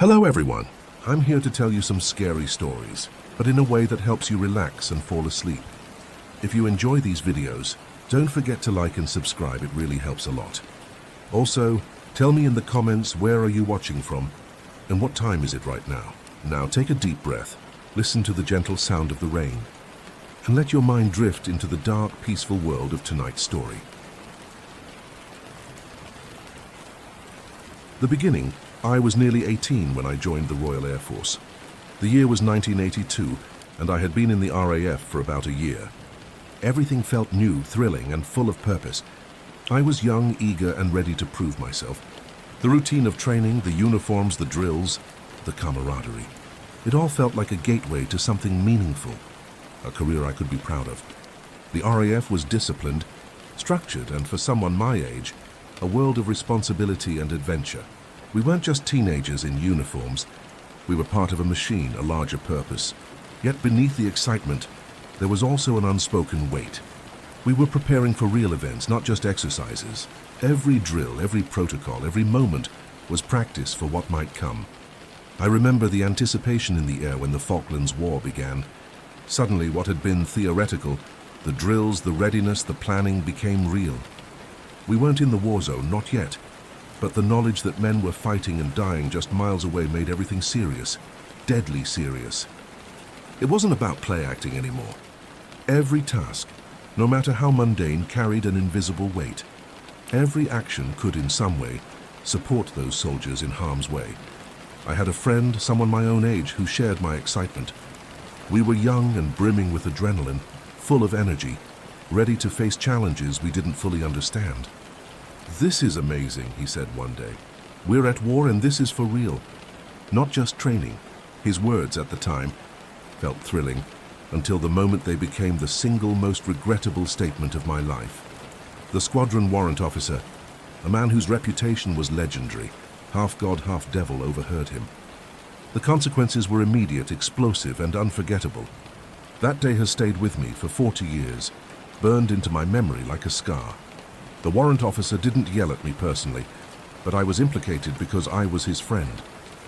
Hello everyone, I'm here to tell you some scary stories, but in a way that helps you relax and fall asleep. If you enjoy these videos, don't forget to like and subscribe, it really helps a lot. Also, tell me in the comments where are you watching from and what time is it right now. Now take a deep breath, listen to the gentle sound of the rain, and let your mind drift into the dark, peaceful world of tonight's story. The beginning. I was nearly 18 when I joined the Royal Air Force. The year was 1982, and I had been in the RAF for about a year. Everything felt new, thrilling, and full of purpose. I was young, eager, and ready to prove myself. The routine of training, the uniforms, the drills, the camaraderie. It all felt like a gateway to something meaningful, a career I could be proud of. The RAF was disciplined, structured, and for someone my age, a world of responsibility and adventure. We weren't just teenagers in uniforms. We were part of a machine, a larger purpose. Yet beneath the excitement, there was also an unspoken weight. We were preparing for real events, not just exercises. Every drill, every protocol, every moment was practice for what might come. I remember the anticipation in the air when the Falklands War began. Suddenly, what had been theoretical, the drills, the readiness, the planning became real. We weren't in the war zone, not yet. But the knowledge that men were fighting and dying just miles away made everything serious, deadly serious. It wasn't about play acting anymore. Every task, no matter how mundane, carried an invisible weight. Every action could in some way support those soldiers in harm's way. I had a friend, someone my own age, who shared my excitement. We were young and brimming with adrenaline, full of energy, ready to face challenges we didn't fully understand. "This is amazing," he said one day. "We're at war and this is for real. Not just training." His words at the time felt thrilling until the moment they became the single most regrettable statement of my life. The squadron warrant officer, a man whose reputation was legendary, half god, half devil, overheard him. The consequences were immediate, explosive, and unforgettable. That day has stayed with me for 40 years, burned into my memory like a scar. The warrant officer didn't yell at me personally, but I was implicated because I was his friend.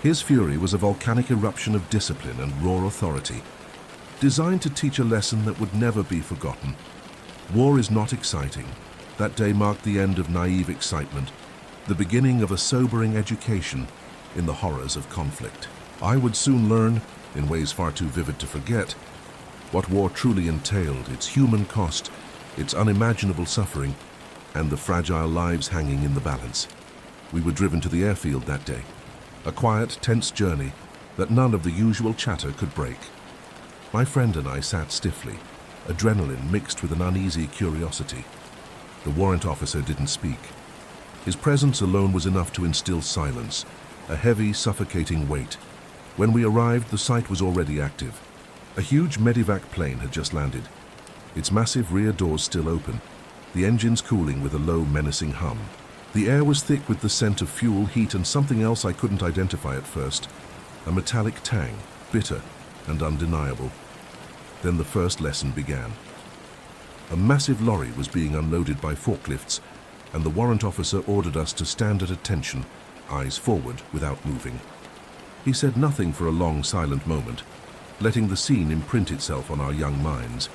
His fury was a volcanic eruption of discipline and raw authority, designed to teach a lesson that would never be forgotten. War is not exciting. That day marked the end of naive excitement, the beginning of a sobering education in the horrors of conflict. I would soon learn, in ways far too vivid to forget, what war truly entailed, its human cost, its unimaginable suffering, and the fragile lives hanging in the balance. We were driven to the airfield that day, a quiet, tense journey that none of the usual chatter could break. My friend and I sat stiffly, adrenaline mixed with an uneasy curiosity. The warrant officer didn't speak. His presence alone was enough to instill silence, a heavy, suffocating weight. When we arrived, the site was already active. A huge medevac plane had just landed, its massive rear doors still open, the engines cooling with a low, menacing hum. The air was thick with the scent of fuel, heat, and something else I couldn't identify at first. A metallic tang, bitter and undeniable. Then the first lesson began. A massive lorry was being unloaded by forklifts, and the warrant officer ordered us to stand at attention, eyes forward without moving. He said nothing for a long, silent moment, letting the scene imprint itself on our young minds.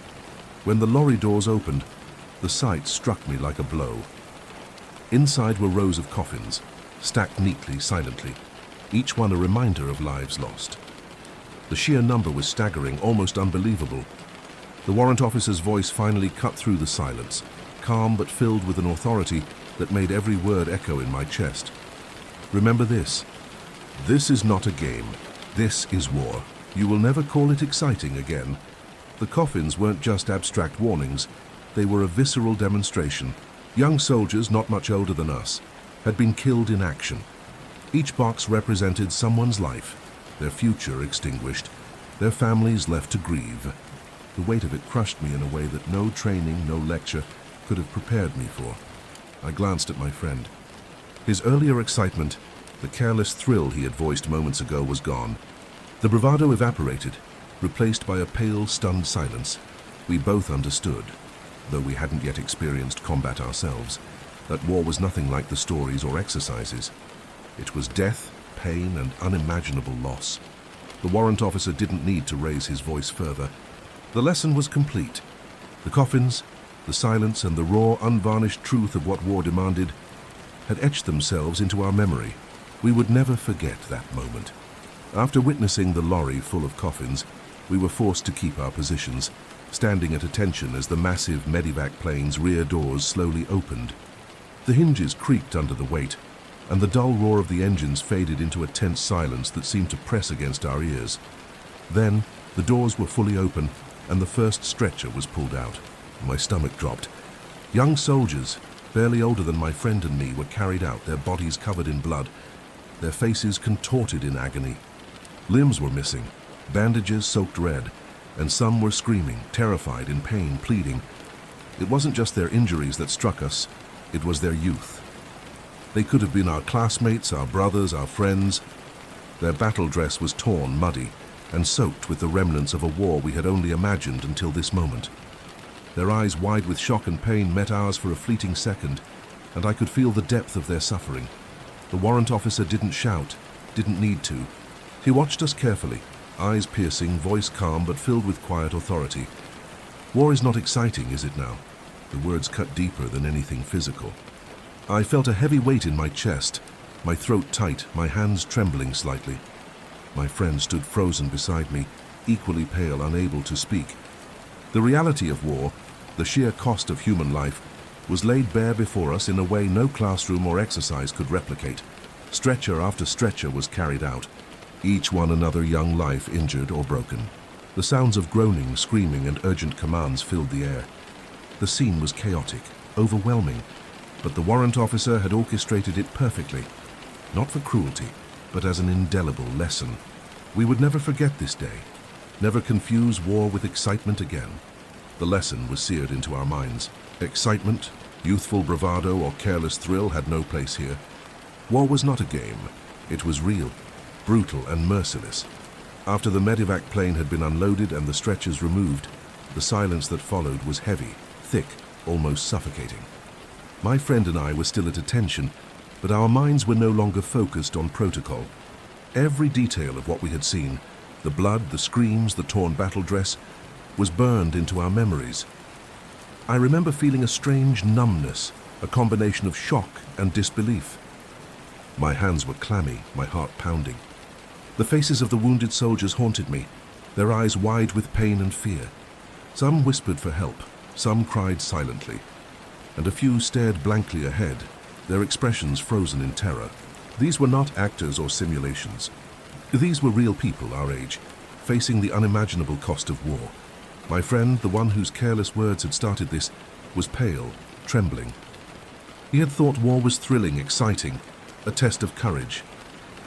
When the lorry doors opened, the sight struck me like a blow. Inside were rows of coffins, stacked neatly, silently, each one a reminder of lives lost. The sheer number was staggering, almost unbelievable. The warrant officer's voice finally cut through the silence, calm but filled with an authority that made every word echo in my chest. "Remember this. This is not a game. This is war. You will never call it exciting again." The coffins weren't just abstract warnings. They were a visceral demonstration. Young soldiers, not much older than us, had been killed in action. Each box represented someone's life, their future extinguished, their families left to grieve. The weight of it crushed me in a way that no training, no lecture could have prepared me for. I glanced at my friend. His earlier excitement, the careless thrill he had voiced moments ago, was gone. The bravado evaporated, replaced by a pale, stunned silence. We both understood, though we hadn't yet experienced combat ourselves, that war was nothing like the stories or exercises. It was death, pain and unimaginable loss. The warrant officer didn't need to raise his voice further. The lesson was complete. The coffins, the silence, and the raw, unvarnished truth of what war demanded had etched themselves into our memory. We would never forget that moment. After witnessing the lorry full of coffins, we were forced to keep our positions, standing at attention as the massive medevac plane's rear doors slowly opened. The hinges creaked under the weight, and the dull roar of the engines faded into a tense silence that seemed to press against our ears. Then, the doors were fully open, and the first stretcher was pulled out. My stomach dropped. Young soldiers, barely older than my friend and me, were carried out, their bodies covered in blood, their faces contorted in agony. Limbs were missing, bandages soaked red, and some were screaming, terrified, in pain, pleading. It wasn't just their injuries that struck us, it was their youth. They could have been our classmates, our brothers, our friends. Their battle dress was torn, muddy, and soaked with the remnants of a war we had only imagined until this moment. Their eyes, wide with shock and pain, met ours for a fleeting second, and I could feel the depth of their suffering. The warrant officer didn't shout, didn't need to. He watched us carefully, eyes piercing, voice calm but filled with quiet authority. War is not exciting, is it now? The words cut deeper than anything physical. I felt a heavy weight in my chest, my throat tight, my hands trembling slightly. My friend stood frozen beside me, equally pale, unable to speak. The reality of war, the sheer cost of human life, was laid bare before us in a way no classroom or exercise could replicate. Stretcher after stretcher was carried out, each one another young life injured or broken. The sounds of groaning, screaming, and urgent commands filled the air. The scene was chaotic, overwhelming, but the warrant officer had orchestrated it perfectly, not for cruelty, but as an indelible lesson. We would never forget this day, never confuse war with excitement again. The lesson was seared into our minds. Excitement, youthful bravado, or careless thrill had no place here. War was not a game. It was real, brutal, and merciless. After the medevac plane had been unloaded and the stretchers removed, the silence that followed was heavy, thick, almost suffocating. My friend and I were still at attention, but our minds were no longer focused on protocol. Every detail of what we had seen, the blood, the screams, the torn battle dress, was burned into our memories. I remember feeling a strange numbness, a combination of shock and disbelief. My hands were clammy, my heart pounding. The faces of the wounded soldiers haunted me, their eyes wide with pain and fear. Some whispered for help, some cried silently, and a few stared blankly ahead, their expressions frozen in terror. These were not actors or simulations. These were real people our age, facing the unimaginable cost of war. My friend, the one whose careless words had started this, was pale, trembling. He had thought war was thrilling, exciting, a test of courage.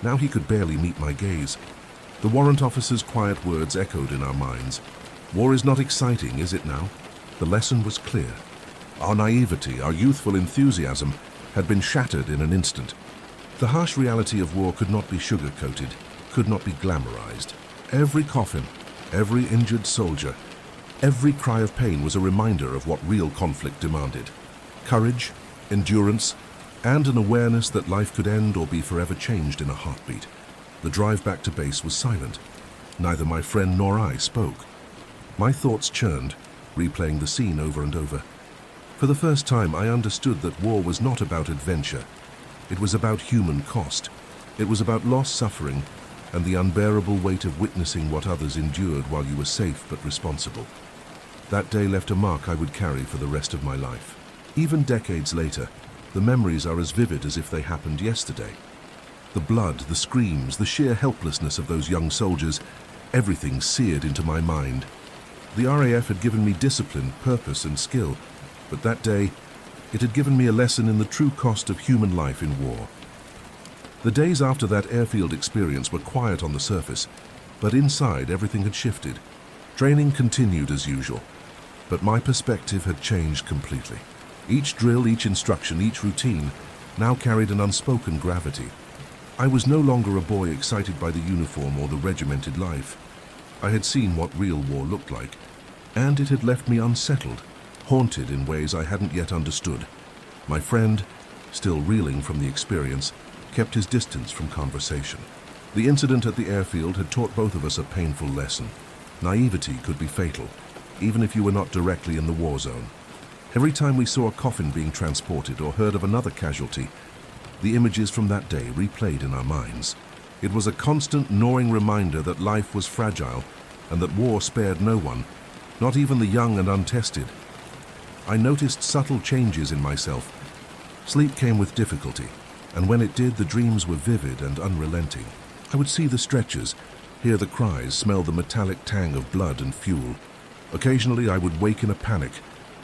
Now he could barely meet my gaze. The warrant officer's quiet words echoed in our minds. War is not exciting, is it now? The lesson was clear. Our naivety, our youthful enthusiasm, had been shattered in an instant. The harsh reality of war could not be sugar-coated, could not be glamorized. Every coffin, every injured soldier, every cry of pain was a reminder of what real conflict demanded. Courage, endurance, and an awareness that life could end or be forever changed in a heartbeat. The drive back to base was silent. Neither my friend nor I spoke. My thoughts churned, replaying the scene over and over. For the first time, I understood that war was not about adventure. It was about human cost. It was about loss, suffering, and the unbearable weight of witnessing what others endured while you were safe but responsible. That day left a mark I would carry for the rest of my life. Even decades later, the memories are as vivid as if they happened yesterday. The blood, the screams, the sheer helplessness of those young soldiers, everything seared into my mind. The RAF had given me discipline, purpose, and skill, but that day, it had given me a lesson in the true cost of human life in war. The days after that airfield experience were quiet on the surface, but inside everything had shifted. Training continued as usual, but my perspective had changed completely. Each drill, each instruction, each routine now carried an unspoken gravity. I was no longer a boy excited by the uniform or the regimented life. I had seen what real war looked like, and it had left me unsettled, haunted in ways I hadn't yet understood. My friend, still reeling from the experience, kept his distance from conversation. The incident at the airfield had taught both of us a painful lesson. Naivety could be fatal, even if you were not directly in the war zone. Every time we saw a coffin being transported or heard of another casualty, the images from that day replayed in our minds. It was a constant gnawing reminder that life was fragile and that war spared no one, not even the young and untested. I noticed subtle changes in myself. Sleep came with difficulty, and when it did, the dreams were vivid and unrelenting. I would see the stretchers, hear the cries, smell the metallic tang of blood and fuel. Occasionally I would wake in a panic,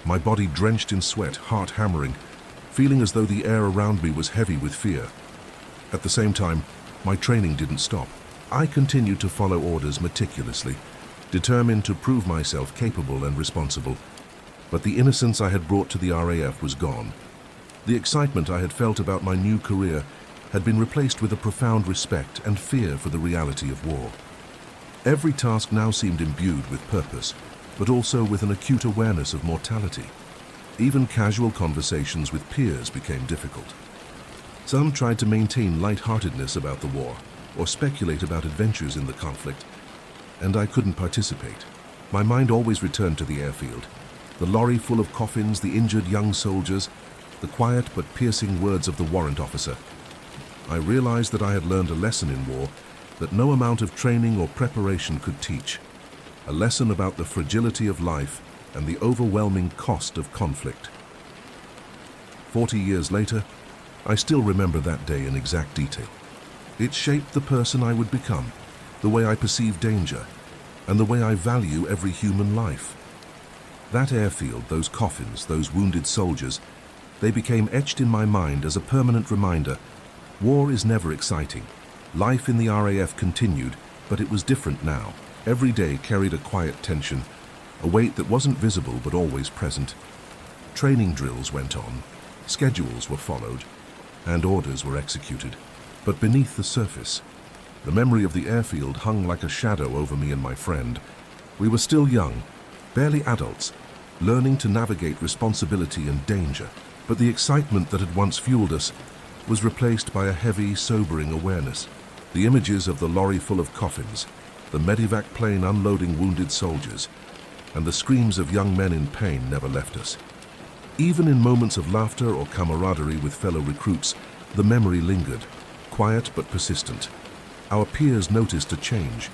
my body drenched in sweat, heart hammering, feeling as though the air around me was heavy with fear. At the same time, my training didn't stop. I continued to follow orders meticulously, determined to prove myself capable and responsible. But the innocence I had brought to the RAF was gone. The excitement I had felt about my new career had been replaced with a profound respect and fear for the reality of war. Every task now seemed imbued with purpose, but also with an acute awareness of mortality. Even casual conversations with peers became difficult. Some tried to maintain lightheartedness about the war, or speculate about adventures in the conflict, and I couldn't participate. My mind always returned to the airfield, the lorry full of coffins, the injured young soldiers, the quiet but piercing words of the warrant officer. I realized that I had learned a lesson in war that no amount of training or preparation could teach, a lesson about the fragility of life and the overwhelming cost of conflict. 40 years later, I still remember that day in exact detail. It shaped the person I would become, the way I perceive danger, and the way I value every human life. That airfield, those coffins, those wounded soldiers, they became etched in my mind as a permanent reminder. War is never exciting. Life in the RAF continued, but it was different now. Every day carried a quiet tension, a weight that wasn't visible but always present. Training drills went on, schedules were followed, and orders were executed. But beneath the surface, the memory of the airfield hung like a shadow over me and my friend. We were still young, barely adults, learning to navigate responsibility and danger. But the excitement that had once fueled us was replaced by a heavy, sobering awareness. The images of the lorry full of coffins, the medevac plane unloading wounded soldiers, and the screams of young men in pain never left us. Even in moments of laughter or camaraderie with fellow recruits, the memory lingered, quiet but persistent. Our peers noticed a change.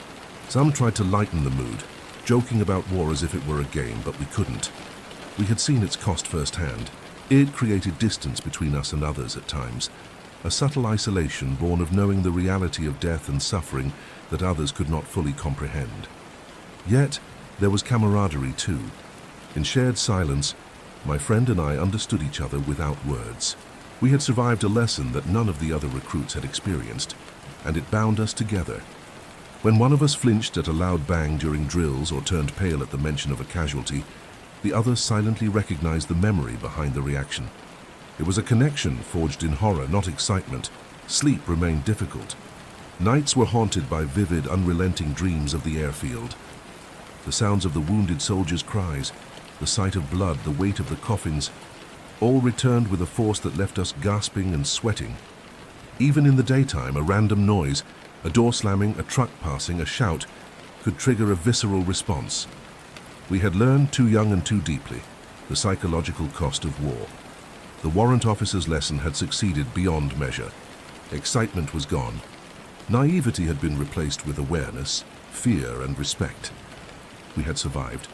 Some tried to lighten the mood, joking about war as if it were a game, but we couldn't. We had seen its cost firsthand. It created distance between us and others at times, a subtle isolation born of knowing the reality of death and suffering that others could not fully comprehend. Yet, there was camaraderie too. In shared silence, my friend and I understood each other without words. We had survived a lesson that none of the other recruits had experienced, and it bound us together. When one of us flinched at a loud bang during drills or turned pale at the mention of a casualty, the other silently recognized the memory behind the reaction. It was a connection forged in horror, not excitement. Sleep remained difficult. Nights were haunted by vivid, unrelenting dreams of the airfield. The sounds of the wounded soldiers' cries, the sight of blood, the weight of the coffins, all returned with a force that left us gasping and sweating. Even in the daytime, a random noise, a door slamming, a truck passing, a shout, could trigger a visceral response. We had learned too young and too deeply the psychological cost of war. The warrant officer's lesson had succeeded beyond measure. Excitement was gone. Naivety had been replaced with awareness, fear, and respect. We had survived,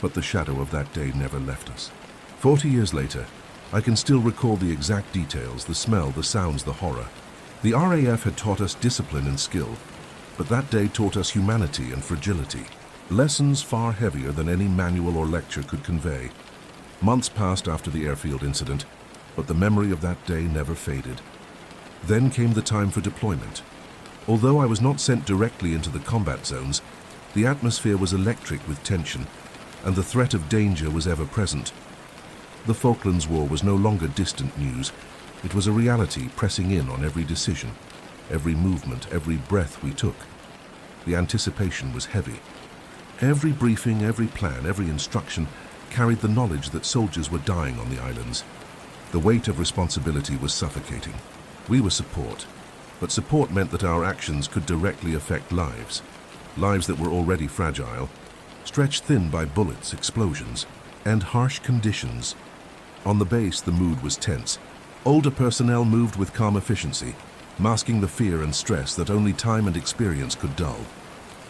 but the shadow of that day never left us. 40 years later, I can still recall the exact details, the smell, the sounds, the horror. The RAF had taught us discipline and skill, but that day taught us humanity and fragility. Lessons far heavier than any manual or lecture could convey. Months passed after the airfield incident, but the memory of that day never faded. Then came the time for deployment. Although I was not sent directly into the combat zones, the atmosphere was electric with tension, and the threat of danger was ever present. The Falklands War was no longer distant news. It was a reality pressing in on every decision, every movement, every breath we took. The anticipation was heavy. Every briefing, every plan, every instruction carried the knowledge that soldiers were dying on the islands. The weight of responsibility was suffocating. We were support, but support meant that our actions could directly affect lives that were already fragile, stretched thin by bullets, explosions, and harsh conditions. On the base, the mood was tense. Older personnel moved with calm efficiency, masking the fear and stress that only time and experience could dull.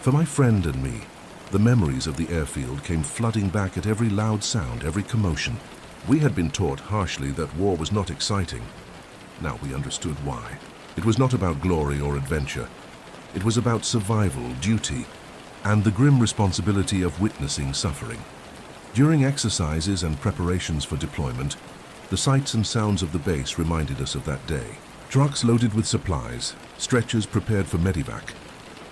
For my friend and me, the memories of the airfield came flooding back at every loud sound, every commotion. We had been taught harshly that war was not exciting. Now we understood why. It was not about glory or adventure. It was about survival, duty, and the grim responsibility of witnessing suffering. During exercises and preparations for deployment, the sights and sounds of the base reminded us of that day. Trucks loaded with supplies, stretchers prepared for medevac,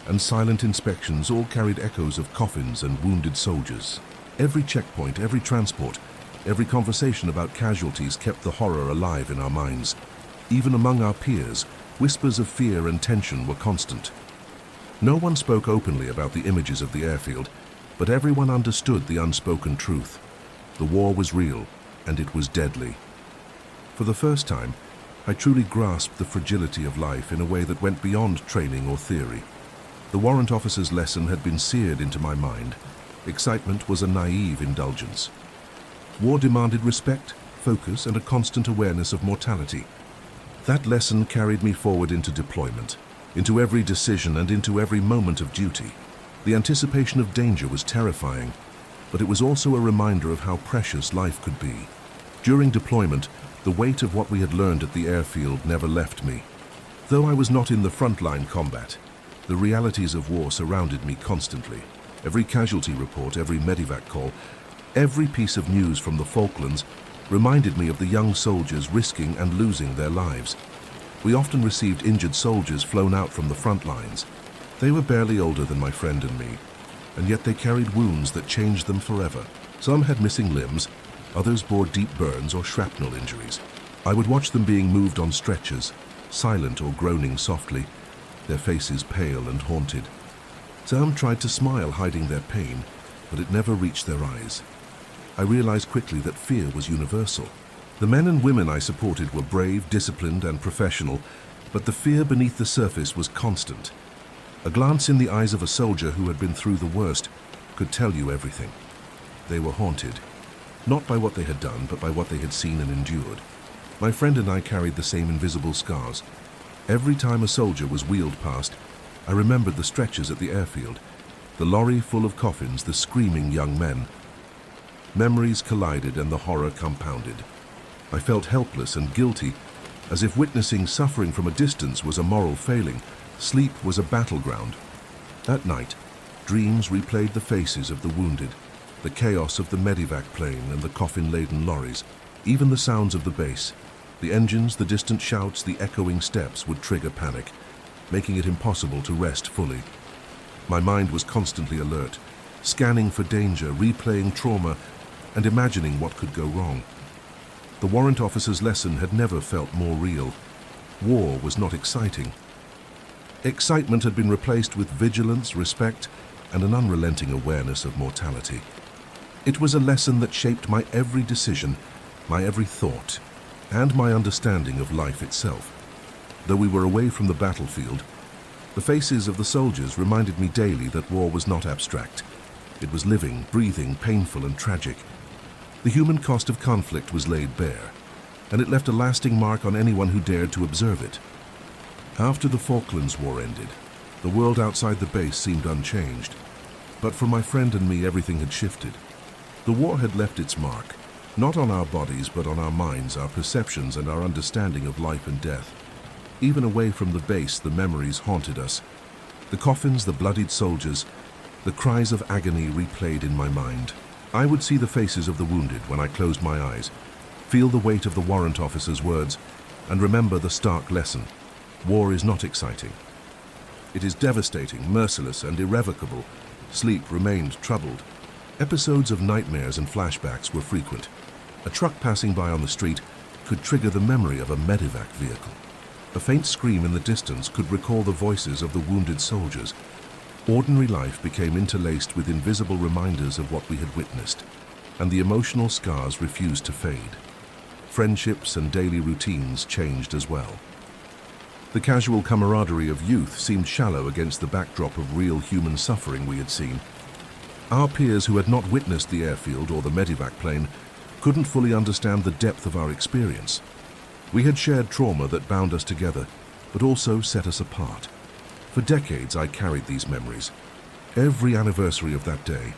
and silent inspections all carried echoes of coffins and wounded soldiers. Every checkpoint, every transport, every conversation about casualties kept the horror alive in our minds. Even among our peers, whispers of fear and tension were constant. No one spoke openly about the images of the airfield, but everyone understood the unspoken truth. The war was real, and it was deadly. For the first time, I truly grasped the fragility of life in a way that went beyond training or theory. The warrant officer's lesson had been seared into my mind. Excitement was a naive indulgence. War demanded respect, focus, and a constant awareness of mortality. That lesson carried me forward into deployment, into every decision and into every moment of duty. The anticipation of danger was terrifying, but it was also a reminder of how precious life could be. During deployment, the weight of what we had learned at the airfield never left me. Though I was not in the frontline combat, the realities of war surrounded me constantly. Every casualty report, every medevac call, every piece of news from the Falklands reminded me of the young soldiers risking and losing their lives. We often received injured soldiers flown out from the front lines. They were barely older than my friend and me, and yet they carried wounds that changed them forever. Some had missing limbs, others bore deep burns or shrapnel injuries. I would watch them being moved on stretchers, silent or groaning softly, their faces pale and haunted. Some tried to smile, hiding their pain, but it never reached their eyes. I realized quickly that fear was universal. The men and women I supported were brave, disciplined, and professional, but the fear beneath the surface was constant. A glance in the eyes of a soldier who had been through the worst could tell you everything. They were haunted, not by what they had done, but by what they had seen and endured. My friend and I carried the same invisible scars. Every time a soldier was wheeled past, I remembered the stretchers at the airfield, the lorry full of coffins, the screaming young men. Memories collided and the horror compounded. I felt helpless and guilty, as if witnessing suffering from a distance was a moral failing. Sleep was a battleground. At night, dreams replayed the faces of the wounded, the chaos of the medevac plane and the coffin-laden lorries. Even the sounds of the base, the engines, the distant shouts, the echoing steps would trigger panic, making it impossible to rest fully. My mind was constantly alert, scanning for danger, replaying trauma, and imagining what could go wrong. The warrant officer's lesson had never felt more real. War was not exciting. Excitement had been replaced with vigilance, respect, and an unrelenting awareness of mortality. It was a lesson that shaped my every decision, my every thought, and my understanding of life itself. Though we were away from the battlefield, the faces of the soldiers reminded me daily that war was not abstract. It was living, breathing, painful, and tragic. The human cost of conflict was laid bare, and it left a lasting mark on anyone who dared to observe it. After the Falklands War ended, the world outside the base seemed unchanged. But for my friend and me, everything had shifted. The war had left its mark, not on our bodies, but on our minds, our perceptions, and our understanding of life and death. Even away from the base, the memories haunted us. The coffins, the bloodied soldiers, the cries of agony replayed in my mind. I would see the faces of the wounded when I closed my eyes, feel the weight of the warrant officer's words, and remember the stark lesson. War is not exciting. It is devastating, merciless, and irrevocable. Sleep remained troubled. Episodes of nightmares and flashbacks were frequent. A truck passing by on the street could trigger the memory of a medevac vehicle. A faint scream in the distance could recall the voices of the wounded soldiers. Ordinary life became interlaced with invisible reminders of what we had witnessed, and the emotional scars refused to fade. Friendships and daily routines changed as well. The casual camaraderie of youth seemed shallow against the backdrop of real human suffering we had seen. Our peers who had not witnessed the airfield or the medevac plane couldn't fully understand the depth of our experience. We had shared trauma that bound us together, but also set us apart. For decades I carried these memories. Every anniversary of that day,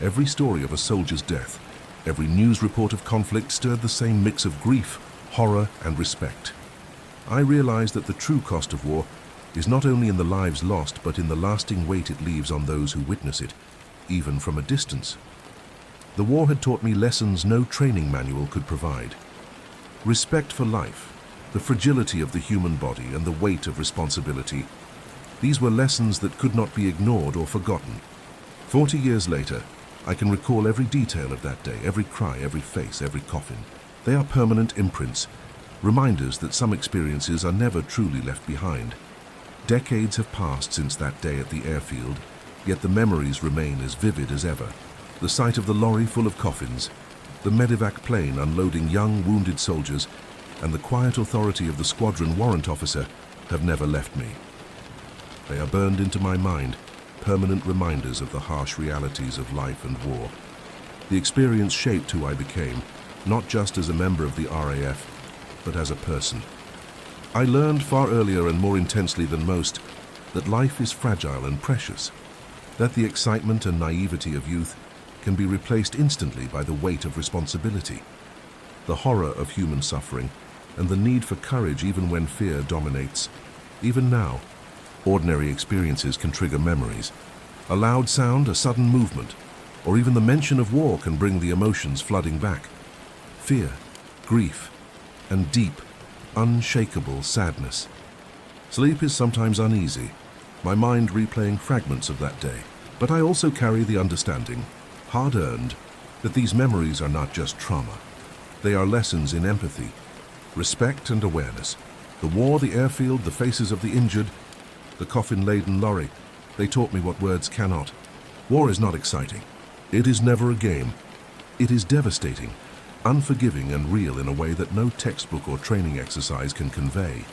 every story of a soldier's death, every news report of conflict stirred the same mix of grief, horror, and respect. I realized that the true cost of war is not only in the lives lost, but in the lasting weight it leaves on those who witness it, even from a distance. The war had taught me lessons no training manual could provide. Respect for life, the fragility of the human body, and the weight of responsibility. These were lessons that could not be ignored or forgotten. 40 years later, I can recall every detail of that day, every cry, every face, every coffin. They are permanent imprints, reminders that some experiences are never truly left behind. Decades have passed since that day at the airfield, yet the memories remain as vivid as ever. The sight of the lorry full of coffins, the medevac plane unloading young wounded soldiers, and the quiet authority of the squadron warrant officer have never left me. They are burned into my mind, permanent reminders of the harsh realities of life and war. The experience shaped who I became, not just as a member of the RAF, but as a person. I learned far earlier and more intensely than most that life is fragile and precious, that the excitement and naivety of youth can be replaced instantly by the weight of responsibility, the horror of human suffering, and the need for courage even when fear dominates. Even now, ordinary experiences can trigger memories. A loud sound, a sudden movement, or even the mention of war can bring the emotions flooding back. Fear, grief, and deep, unshakable sadness. Sleep is sometimes uneasy, my mind replaying fragments of that day. But I also carry the understanding, hard-earned, that these memories are not just trauma. They are lessons in empathy, respect and awareness. The war, the airfield, the faces of the injured, the coffin-laden lorry, they taught me what words cannot. War is not exciting. It is never a game. It is devastating, unforgiving and real in a way that no textbook or training exercise can convey.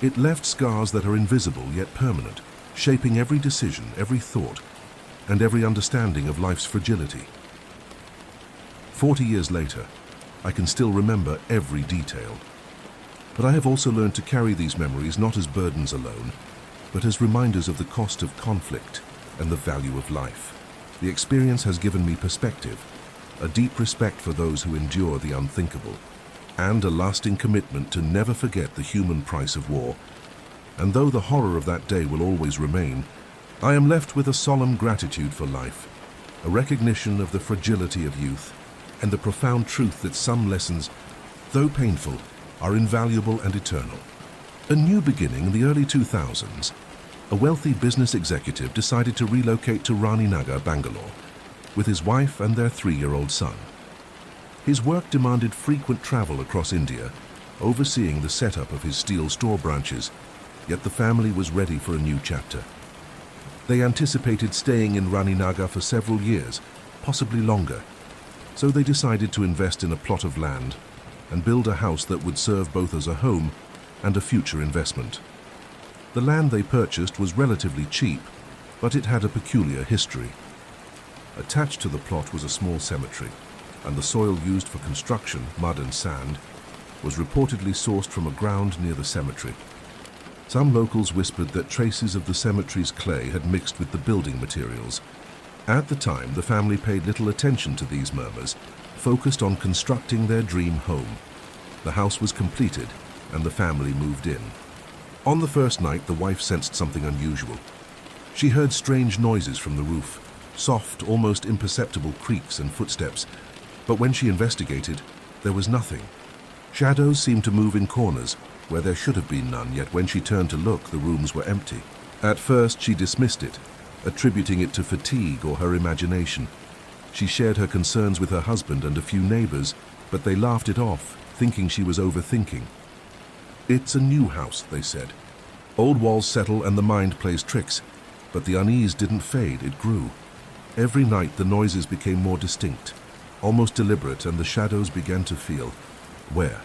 It left scars that are invisible yet permanent, shaping every decision, every thought, and every understanding of life's fragility. 40 years later, I can still remember every detail. But I have also learned to carry these memories not as burdens alone, but as reminders of the cost of conflict and the value of life. The experience has given me perspective, a deep respect for those who endure the unthinkable, and a lasting commitment to never forget the human price of war. And though the horror of that day will always remain, I am left with a solemn gratitude for life, a recognition of the fragility of youth, and the profound truth that some lessons, though painful, are invaluable and eternal. A new beginning in the early 2000s, a wealthy business executive decided to relocate to Nagar, Bangalore, with his wife and their 3-year-old son. His work demanded frequent travel across India, overseeing the setup of his steel store branches, yet the family was ready for a new chapter. They anticipated staying in Nagar for several years, possibly longer, so they decided to invest in a plot of land and build a house that would serve both as a home and a future investment. The land they purchased was relatively cheap, but it had a peculiar history. Attached to the plot was a small cemetery, and the soil used for construction, mud and sand, was reportedly sourced from a ground near the cemetery. Some locals whispered that traces of the cemetery's clay had mixed with the building materials. At the time, the family paid little attention to these murmurs, focused on constructing their dream home. The house was completed, and the family moved in. On the first night, the wife sensed something unusual. She heard strange noises from the roof, soft, almost imperceptible creaks and footsteps, but when she investigated, there was nothing. Shadows seemed to move in corners, where there should have been none, yet when she turned to look, the rooms were empty. At first, she dismissed it, attributing it to fatigue or her imagination. She shared her concerns with her husband and a few neighbors, but they laughed it off, thinking she was overthinking. "It's a new house," they said. "Old walls settle and the mind plays tricks." But the unease didn't fade, it grew. Every night the noises became more distinct, almost deliberate, and the shadows began to feel. Where?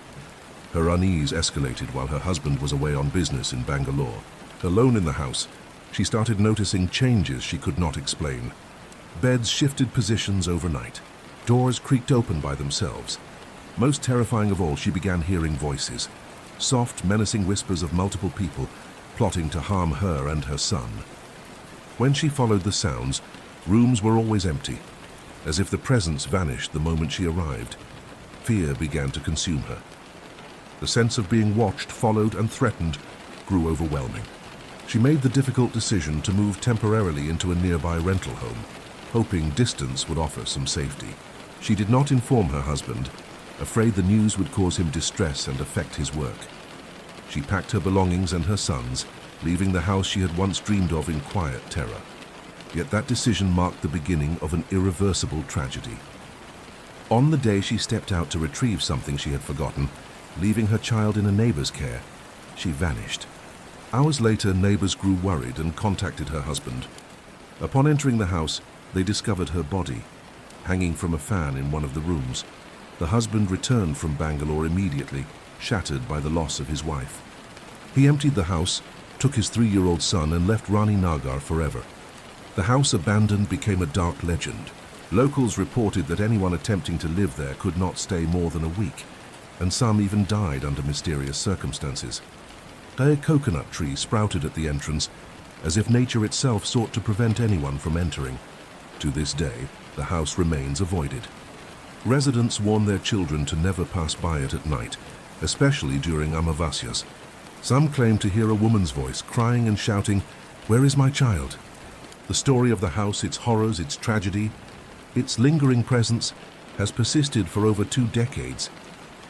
Her unease escalated while her husband was away on business in Bangalore. Alone in the house, she started noticing changes she could not explain. Beds shifted positions overnight. Doors creaked open by themselves. Most terrifying of all, she began hearing voices. Soft, menacing whispers of multiple people plotting to harm her and her son. When she followed the sounds, rooms were always empty, as if the presence vanished the moment she arrived. Fear began to consume her. The sense of being watched, followed, and threatened grew overwhelming. She made the difficult decision to move temporarily into a nearby rental home, hoping distance would offer some safety. She did not inform her husband, afraid the news would cause him distress and affect his work. She packed her belongings and her son's, leaving the house she had once dreamed of in quiet terror. Yet that decision marked the beginning of an irreversible tragedy. On the day she stepped out to retrieve something she had forgotten, leaving her child in a neighbor's care, she vanished. Hours later, neighbors grew worried and contacted her husband. Upon entering the house, they discovered her body, hanging from a fan in one of the rooms. The husband returned from Bangalore immediately, shattered by the loss of his wife. He emptied the house, took his 3-year-old son, and left Rani Nagar forever. The house abandoned became a dark legend. Locals reported that anyone attempting to live there could not stay more than a week, and some even died under mysterious circumstances. A coconut tree sprouted at the entrance, as if nature itself sought to prevent anyone from entering. To this day, the house remains avoided. Residents warn their children to never pass by it at night, especially during Amavasyas. Some claim to hear a woman's voice crying and shouting, "Where is my child?" The story of the house, its horrors, its tragedy, its lingering presence has persisted for over 2 decades,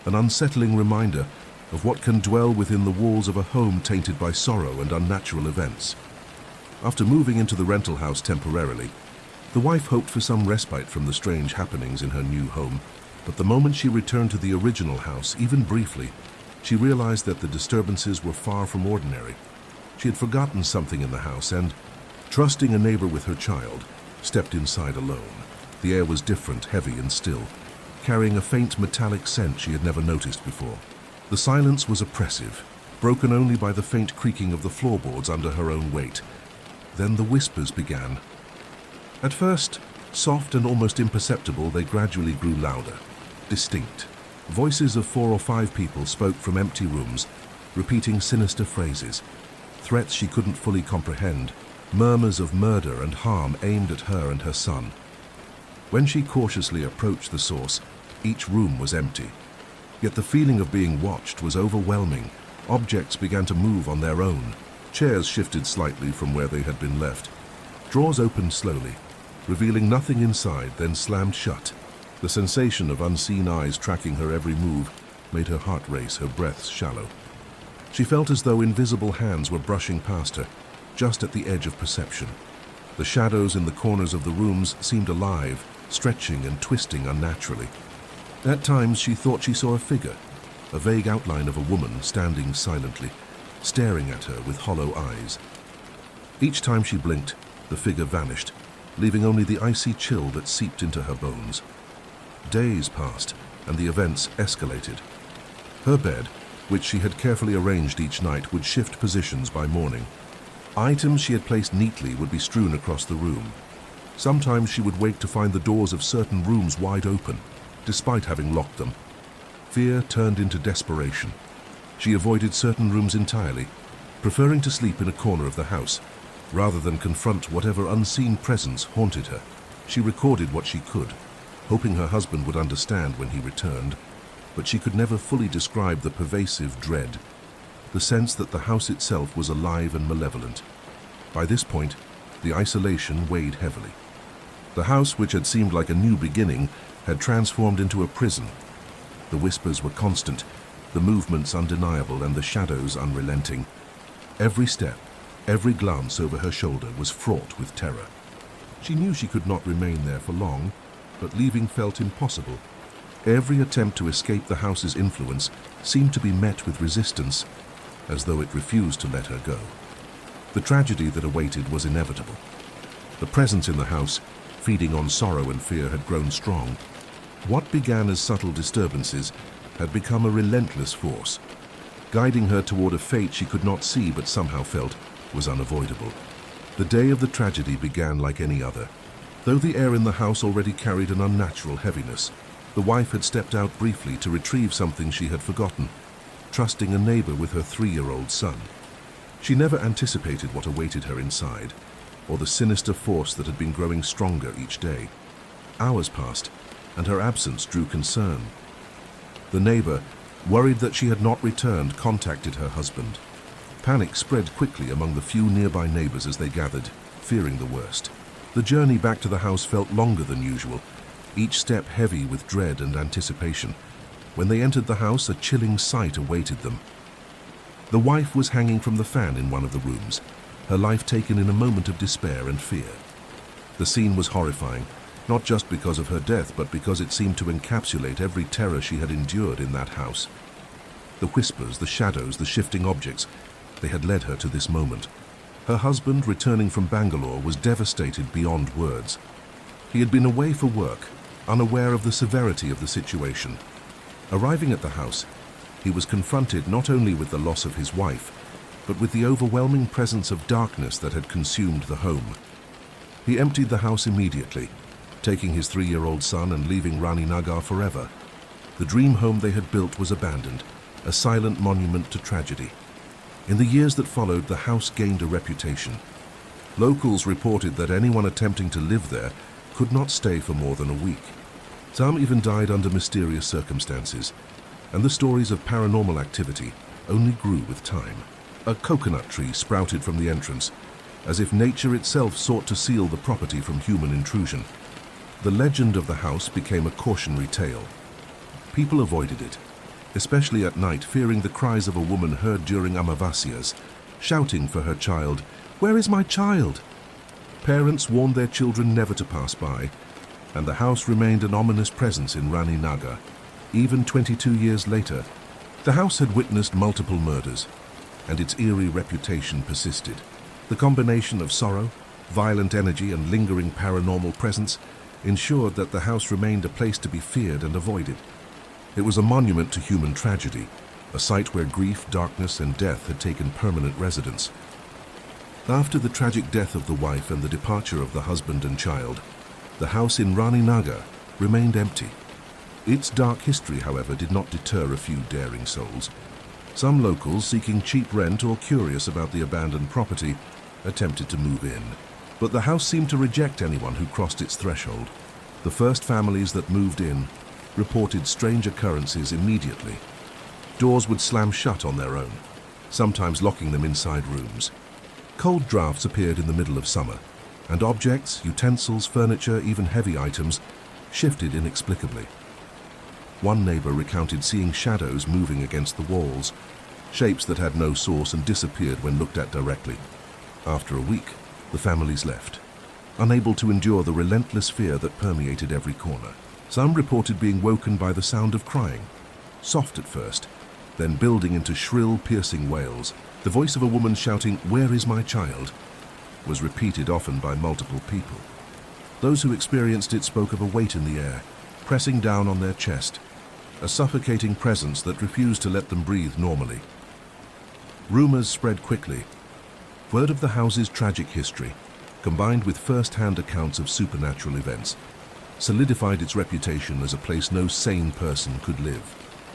an unsettling reminder of what can dwell within the walls of a home tainted by sorrow and unnatural events. After moving into the rental house temporarily, the wife hoped for some respite from the strange happenings in her new home, but the moment she returned to the original house, even briefly, she realized that the disturbances were far from ordinary. She had forgotten something in the house and, trusting a neighbor with her child, stepped inside alone. The air was different, heavy and still, carrying a faint metallic scent she had never noticed before. The silence was oppressive, broken only by the faint creaking of the floorboards under her own weight. Then the whispers began. At first, soft and almost imperceptible, they gradually grew louder, distinct. Voices of 4 or 5 people spoke from empty rooms, repeating sinister phrases, threats she couldn't fully comprehend, murmurs of murder and harm aimed at her and her son. When she cautiously approached the source, each room was empty. Yet the feeling of being watched was overwhelming. Objects began to move on their own. Chairs shifted slightly from where they had been left. Drawers opened slowly, revealing nothing inside, then slammed shut. The sensation of unseen eyes tracking her every move made her heart race, her breaths shallow. She felt as though invisible hands were brushing past her, just at the edge of perception. The shadows in the corners of the rooms seemed alive, stretching and twisting unnaturally. At times she thought she saw a figure, a vague outline of a woman standing silently, staring at her with hollow eyes. Each time she blinked, the figure vanished, leaving only the icy chill that seeped into her bones. Days passed, and the events escalated. Her bed, which she had carefully arranged each night, would shift positions by morning. Items she had placed neatly would be strewn across the room. Sometimes she would wake to find the doors of certain rooms wide open, despite having locked them. Fear turned into desperation. She avoided certain rooms entirely, preferring to sleep in a corner of the house, rather than confront whatever unseen presence haunted her. She recorded what she could, hoping her husband would understand when he returned, but she could never fully describe the pervasive dread, the sense that the house itself was alive and malevolent. By this point, the isolation weighed heavily. The house, which had seemed like a new beginning, had transformed into a prison. The whispers were constant, the movements undeniable, and the shadows unrelenting. Every step, every glance over her shoulder was fraught with terror. She knew she could not remain there for long, but leaving felt impossible. Every attempt to escape the house's influence seemed to be met with resistance, as though it refused to let her go. The tragedy that awaited was inevitable. The presence in the house, feeding on sorrow and fear, had grown strong. What began as subtle disturbances had become a relentless force, guiding her toward a fate she could not see but somehow felt was unavoidable. The day of the tragedy began like any other. Though the air in the house already carried an unnatural heaviness, the wife had stepped out briefly to retrieve something she had forgotten, trusting a neighbor with her 3-year-old son. She never anticipated what awaited her inside, or the sinister force that had been growing stronger each day. Hours passed, and her absence drew concern. The neighbor, worried that she had not returned, contacted her husband. Panic spread quickly among the few nearby neighbors as they gathered, fearing the worst. The journey back to the house felt longer than usual, each step heavy with dread and anticipation. When they entered the house, a chilling sight awaited them. The wife was hanging from the fan in one of the rooms, her life taken in a moment of despair and fear. The scene was horrifying, not just because of her death, but because it seemed to encapsulate every terror she had endured in that house. The whispers, the shadows, the shifting objects, they had led her to this moment. Her husband, returning from Bangalore, was devastated beyond words. He had been away for work, unaware of the severity of the situation. Arriving at the house, he was confronted not only with the loss of his wife, but with the overwhelming presence of darkness that had consumed the home. He emptied the house immediately, taking his 3-year-old son and leaving Rani Nagar forever. The dream home they had built was abandoned, a silent monument to tragedy. In the years that followed, the house gained a reputation. Locals reported that anyone attempting to live there could not stay for more than a week. Some even died under mysterious circumstances, and the stories of paranormal activity only grew with time. A coconut tree sprouted from the entrance, as if nature itself sought to seal the property from human intrusion. The legend of the house became a cautionary tale. People avoided it, especially at night, fearing the cries of a woman heard during Amavasyas, shouting for her child, "Where is my child?" Parents warned their children never to pass by, and the house remained an ominous presence in Rani Nagar. Even 22 years later, the house had witnessed multiple murders, and its eerie reputation persisted. The combination of sorrow, violent energy, and lingering paranormal presence ensured that the house remained a place to be feared and avoided. It was a monument to human tragedy, a site where grief, darkness, and death had taken permanent residence. After the tragic death of the wife and the departure of the husband and child, the house in Rani Nagar remained empty. Its dark history, however, did not deter a few daring souls. Some locals, seeking cheap rent or curious about the abandoned property, attempted to move in. But the house seemed to reject anyone who crossed its threshold. The first families that moved in reported strange occurrences immediately. Doors would slam shut on their own, sometimes locking them inside rooms. Cold drafts appeared in the middle of summer, and objects, utensils, furniture, even heavy items, shifted inexplicably. One neighbor recounted seeing shadows moving against the walls, shapes that had no source and disappeared when looked at directly. After a week, the families left, unable to endure the relentless fear that permeated every corner. Some reported being woken by the sound of crying, soft at first, then building into shrill, piercing wails. The voice of a woman shouting, "Where is my child?" was repeated often by multiple people. Those who experienced it spoke of a weight in the air, pressing down on their chest, a suffocating presence that refused to let them breathe normally. Rumors spread quickly. Word of the house's tragic history, combined with first-hand accounts of supernatural events, solidified its reputation as a place no sane person could live.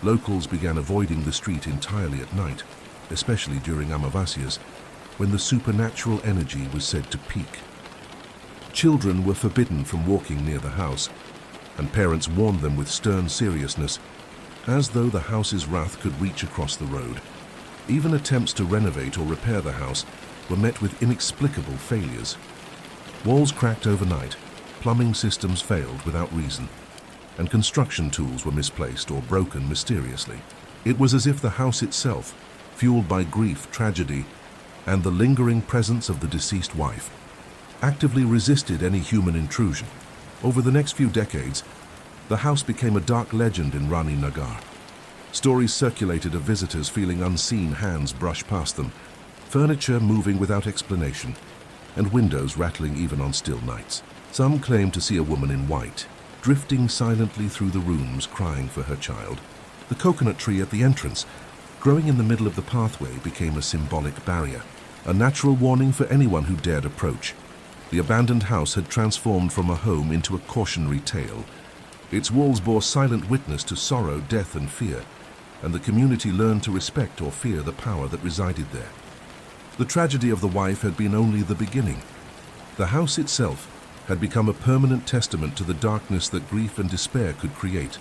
Locals began avoiding the street entirely at night, especially during Amavasyas, when the supernatural energy was said to peak. Children were forbidden from walking near the house, and parents warned them with stern seriousness, as though the house's wrath could reach across the road. Even attempts to renovate or repair the house were met with inexplicable failures. Walls cracked overnight, plumbing systems failed without reason, and construction tools were misplaced or broken mysteriously. It was as if the house itself, fueled by grief, tragedy, and the lingering presence of the deceased wife, actively resisted any human intrusion. Over the next few decades, the house became a dark legend in Rani Nagar. Stories circulated of visitors feeling unseen hands brush past them, furniture moving without explanation, and windows rattling even on still nights. Some claimed to see a woman in white, drifting silently through the rooms crying for her child. The coconut tree at the entrance, growing in the middle of the pathway, became a symbolic barrier, a natural warning for anyone who dared approach. The abandoned house had transformed from a home into a cautionary tale. Its walls bore silent witness to sorrow, death, and fear, and the community learned to respect or fear the power that resided there. The tragedy of the wife had been only the beginning. The house itself had become a permanent testament to the darkness that grief and despair could create.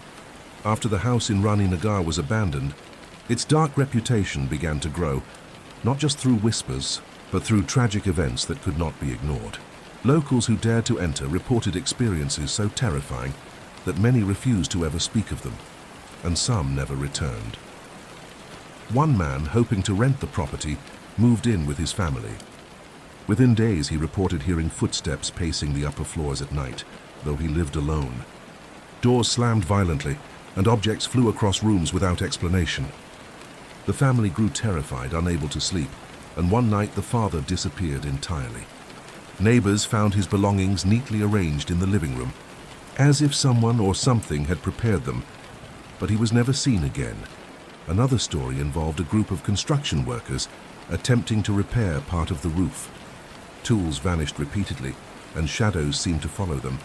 After the house in Rani Nagar was abandoned, its dark reputation began to grow, not just through whispers, but through tragic events that could not be ignored. Locals who dared to enter reported experiences so terrifying that many refused to ever speak of them, and some never returned. One man, hoping to rent the property, moved in with his family. Within days, he reported hearing footsteps pacing the upper floors at night, though he lived alone. Doors slammed violently, and objects flew across rooms without explanation. The family grew terrified, unable to sleep, and one night the father disappeared entirely. Neighbors found his belongings neatly arranged in the living room, as if someone or something had prepared them, but he was never seen again. Another story involved a group of construction workers attempting to repair part of the roof. Tools vanished repeatedly, and shadows seemed to follow them.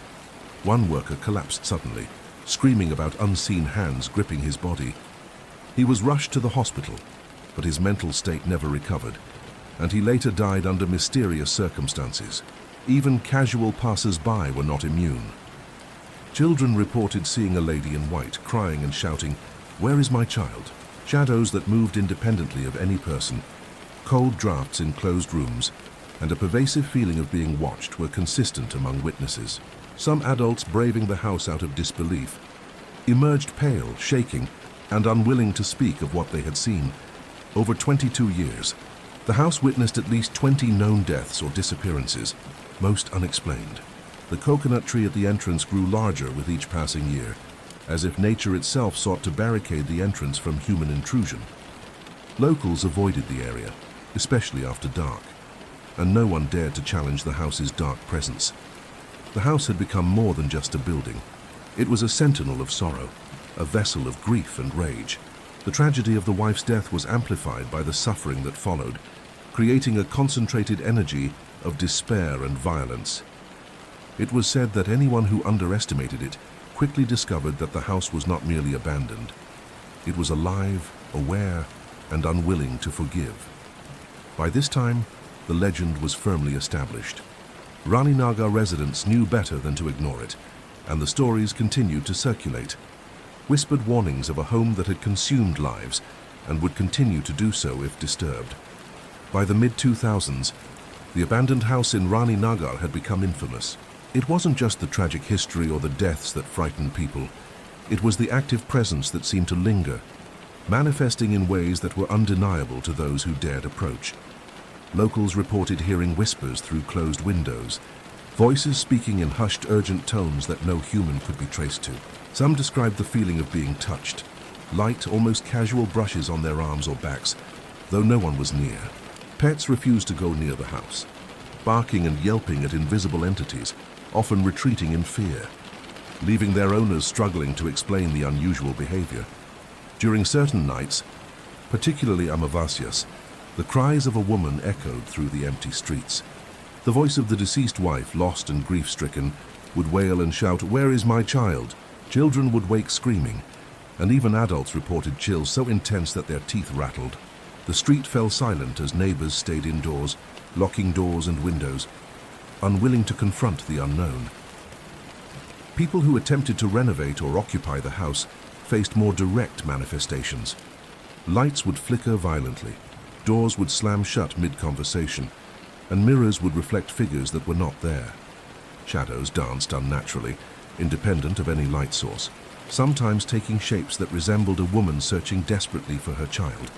One worker collapsed suddenly, screaming about unseen hands gripping his body. He was rushed to the hospital, but his mental state never recovered, and he later died under mysterious circumstances. Even casual passers-by were not immune. Children reported seeing a lady in white, crying and shouting, "Where is my child?" Shadows that moved independently of any person, cold drafts in closed rooms, and a pervasive feeling of being watched were consistent among witnesses. Some adults, braving the house out of disbelief, emerged pale, shaking, and unwilling to speak of what they had seen. Over 22 years, the house witnessed at least 20 known deaths or disappearances, most unexplained. The coconut tree at the entrance grew larger with each passing year, as if nature itself sought to barricade the entrance from human intrusion. Locals avoided the area, especially after dark, and no one dared to challenge the house's dark presence. The house had become more than just a building. It was a sentinel of sorrow, a vessel of grief and rage. The tragedy of the wife's death was amplified by the suffering that followed, creating a concentrated energy of despair and violence. It was said that anyone who underestimated it quickly discovered that the house was not merely abandoned. It was alive, aware, and unwilling to forgive. By this time, the legend was firmly established. Rani Nagar residents knew better than to ignore it, and the stories continued to circulate. Whispered warnings of a home that had consumed lives and would continue to do so if disturbed. By the mid-2000s, the abandoned house in Rani Nagar had become infamous. It wasn't just the tragic history or the deaths that frightened people. It was the active presence that seemed to linger, manifesting in ways that were undeniable to those who dared approach. Locals reported hearing whispers through closed windows, voices speaking in hushed, urgent tones that no human could be traced to. Some described the feeling of being touched, light, almost casual brushes on their arms or backs, though no one was near. Pets refused to go near the house, barking and yelping at invisible entities, often retreating in fear, leaving their owners struggling to explain the unusual behavior. During certain nights, particularly Amavasyas, the cries of a woman echoed through the empty streets. The voice of the deceased wife, lost and grief-stricken, would wail and shout, "Where is my child?" Children would wake screaming, and even adults reported chills so intense that their teeth rattled. The street fell silent as neighbors stayed indoors, locking doors and windows, unwilling to confront the unknown. People who attempted to renovate or occupy the house faced more direct manifestations. Lights would flicker violently, doors would slam shut mid-conversation, and mirrors would reflect figures that were not there. Shadows danced unnaturally, independent of any light source, sometimes taking shapes that resembled a woman searching desperately for her child.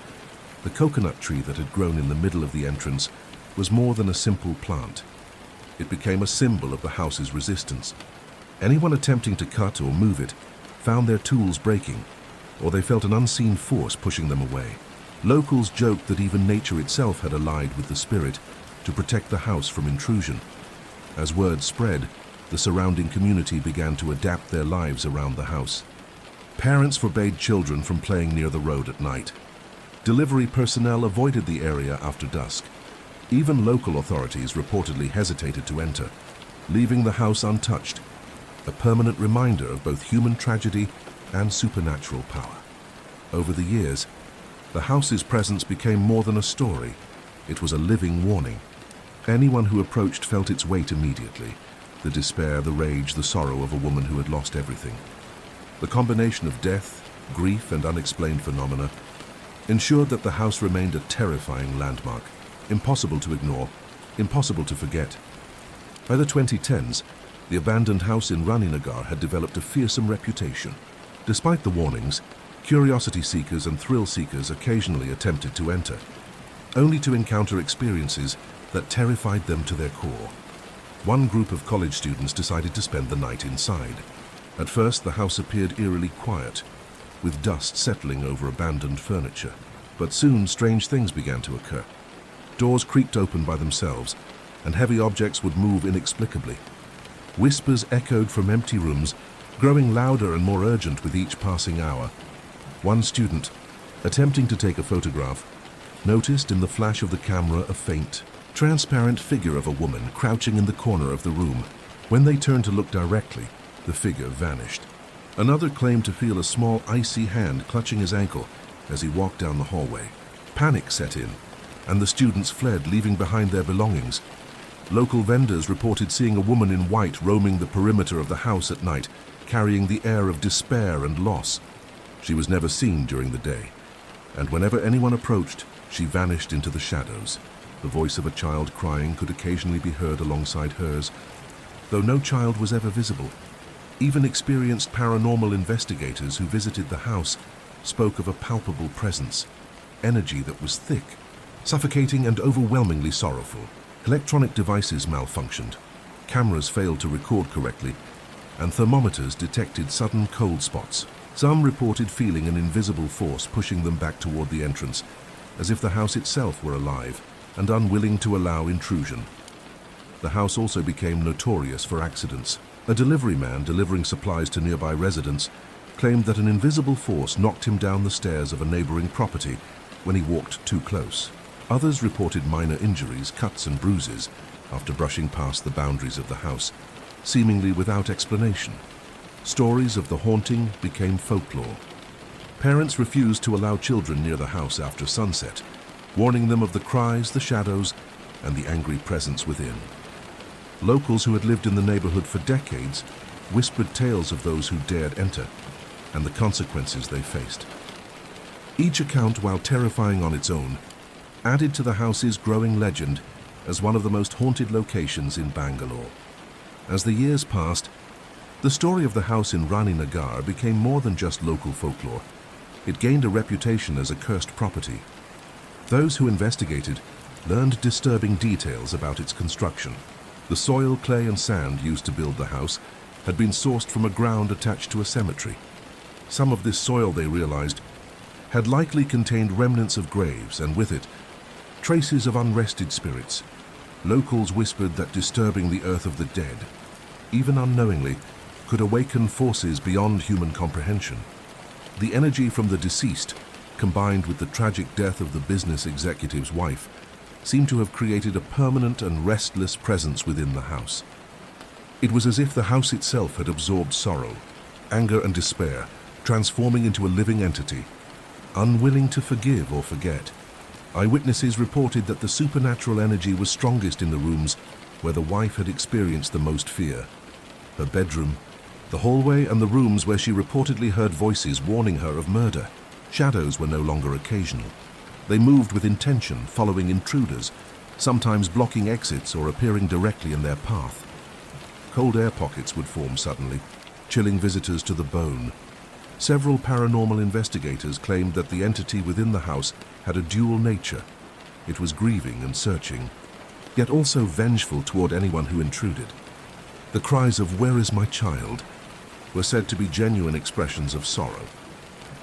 The coconut tree that had grown in the middle of the entrance was more than a simple plant. It became a symbol of the house's resistance. Anyone attempting to cut or move it found their tools breaking, or they felt an unseen force pushing them away. Locals joked that even nature itself had allied with the spirit to protect the house from intrusion. As word spread, the surrounding community began to adapt their lives around the house. Parents forbade children from playing near the road at night. Delivery personnel avoided the area after dusk. Even local authorities reportedly hesitated to enter, leaving the house untouched, a permanent reminder of both human tragedy and supernatural power. Over the years, the house's presence became more than a story. It was a living warning. Anyone who approached felt its weight immediately, the despair, the rage, the sorrow of a woman who had lost everything. The combination of death, grief, and unexplained phenomena ensured that the house remained a terrifying landmark, impossible to ignore, impossible to forget. By the 2010s, the abandoned house in Raninagar had developed a fearsome reputation. Despite the warnings, curiosity seekers and thrill seekers occasionally attempted to enter, only to encounter experiences that terrified them to their core. One group of college students decided to spend the night inside. At first, the house appeared eerily quiet, with dust settling over abandoned furniture. But soon, strange things began to occur. Doors creaked open by themselves, and heavy objects would move inexplicably. Whispers echoed from empty rooms, growing louder and more urgent with each passing hour. One student, attempting to take a photograph, noticed in the flash of the camera a faint, transparent figure of a woman crouching in the corner of the room. When they turned to look directly, the figure vanished. Another claimed to feel a small icy hand clutching his ankle as he walked down the hallway. Panic set in, and the students fled, leaving behind their belongings. Local vendors reported seeing a woman in white roaming the perimeter of the house at night, carrying the air of despair and loss. She was never seen during the day, and whenever anyone approached, she vanished into the shadows. The voice of a child crying could occasionally be heard alongside hers, though no child was ever visible. Even experienced paranormal investigators who visited the house spoke of a palpable presence, energy that was thick, suffocating and overwhelmingly sorrowful. Electronic devices malfunctioned, cameras failed to record correctly, and thermometers detected sudden cold spots. Some reported feeling an invisible force pushing them back toward the entrance, as if the house itself were alive and unwilling to allow intrusion. The house also became notorious for accidents. A delivery man delivering supplies to nearby residents claimed that an invisible force knocked him down the stairs of a neighboring property when he walked too close. Others reported minor injuries, cuts and bruises after brushing past the boundaries of the house, seemingly without explanation. Stories of the haunting became folklore. Parents refused to allow children near the house after sunset, warning them of the cries, the shadows, and the angry presence within. Locals who had lived in the neighborhood for decades whispered tales of those who dared enter and the consequences they faced. Each account, while terrifying on its own, added to the house's growing legend as one of the most haunted locations in Bangalore. As the years passed, the story of the house in Raninagar became more than just local folklore. It gained a reputation as a cursed property. Those who investigated learned disturbing details about its construction. The soil, clay, and sand used to build the house had been sourced from a ground attached to a cemetery. Some of this soil, they realized, had likely contained remnants of graves, and with it, traces of unrested spirits. Locals whispered that disturbing the earth of the dead, even unknowingly, could awaken forces beyond human comprehension. The energy from the deceased, combined with the tragic death of the business executive's wife, seemed to have created a permanent and restless presence within the house. It was as if the house itself had absorbed sorrow, anger, and despair, transforming into a living entity, unwilling to forgive or forget. Eyewitnesses reported that the supernatural energy was strongest in the rooms where the wife had experienced the most fear. Her bedroom, the hallway, and the rooms where she reportedly heard voices warning her of murder. Shadows were no longer occasional. They moved with intention, following intruders, sometimes blocking exits or appearing directly in their path. Cold air pockets would form suddenly, chilling visitors to the bone. Several paranormal investigators claimed that the entity within the house had a dual nature. It was grieving and searching, yet also vengeful toward anyone who intruded. The cries of "Where is my child?" were said to be genuine expressions of sorrow.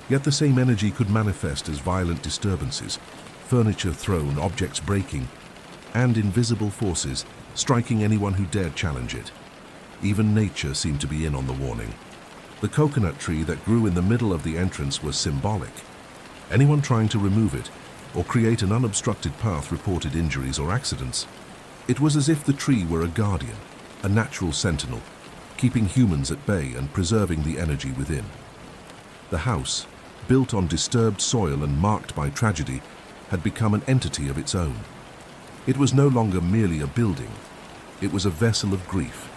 Yet the same energy could manifest as violent disturbances, furniture thrown, objects breaking, and invisible forces striking anyone who dared challenge it. Even nature seemed to be in on the warning. The coconut tree that grew in the middle of the entrance was symbolic. Anyone trying to remove it or create an unobstructed path reported injuries or accidents. It was as if the tree were a guardian, a natural sentinel, keeping humans at bay and preserving the energy within. The house, built on disturbed soil and marked by tragedy, had become an entity of its own. It was no longer merely a building. It was a vessel of grief,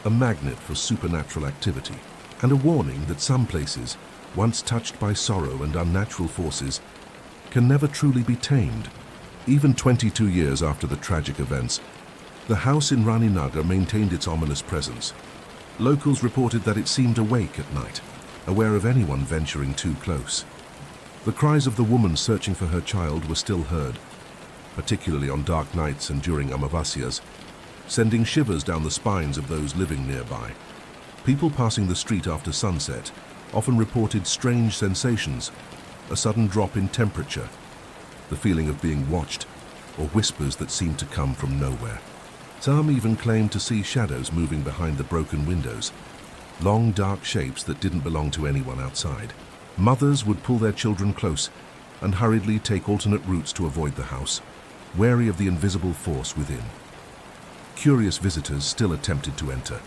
a magnet for supernatural activity, and a warning that some places, once touched by sorrow and unnatural forces, can never truly be tamed. Even 22 years after the tragic events, the house in Raninagar maintained its ominous presence. Locals reported that it seemed awake at night, aware of anyone venturing too close. The cries of the woman searching for her child were still heard, particularly on dark nights and during Amavasyas, sending shivers down the spines of those living nearby. People passing the street after sunset often reported strange sensations, a sudden drop in temperature, the feeling of being watched, or whispers that seemed to come from nowhere. Some even claimed to see shadows moving behind the broken windows, long dark shapes that didn't belong to anyone outside. Mothers would pull their children close and hurriedly take alternate routes to avoid the house, wary of the invisible force within. Curious visitors still attempted to enter.